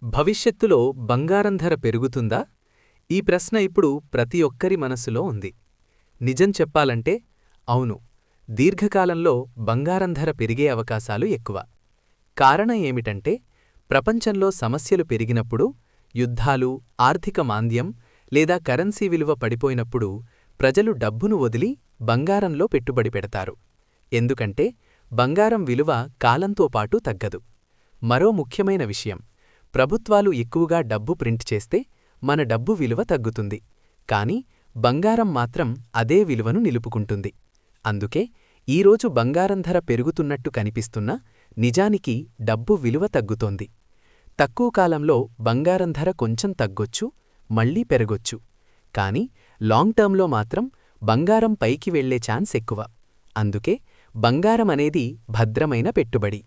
భవిష్యత్తులో బంగారం ధర పెరుగుతుందా? ఈ ప్రశ్న ఇప్పుడు ప్రతి ఒక్కరి మనసులో ఉంది. నిజం చెప్పాలంటే అవును, దీర్ఘకాలంలో బంగారం ధర పెరిగే అవకాశాలు ఎక్కువ. కారణం ఏమిటంటే, ప్రపంచంలో సమస్యలు పెరిగినప్పుడు, యుద్ధాలు, ఆర్థిక మాంద్యం లేదా కరెన్సీ విలువ పడిపోయినప్పుడు ప్రజలు డబ్బును వదిలి బంగారంలో పెట్టుబడి పెడతారు. ఎందుకంటే బంగారం విలువ కాలంతో పాటు తగ్గదు. మరో ముఖ్యమైన విషయం, ప్రభుత్వాలు ఎక్కువగా డబ్బు ప్రింట్ చేస్తే మన డబ్బు విలువ తగ్గుతుంది, కానీ బంగారం మాత్రం అదే విలువను నిలుపుకుంటుంది. అందుకే ఈరోజు బంగారం ధర పెరుగుతున్నట్టు కనిపిస్తున్నా నిజానికి డబ్బు విలువ తగ్గుతోంది. తక్కువ కాలంలో బంగారం ధర కొంచెం తగ్గొచ్చు, మళ్లీ పెరగొచ్చు, కానీ లాంగ్ టర్మ్లో మాత్రం బంగారం పైకి వెళ్లే ఛాన్స్ ఎక్కువ. అందుకే బంగారం అనేది భద్రమైన పెట్టుబడి.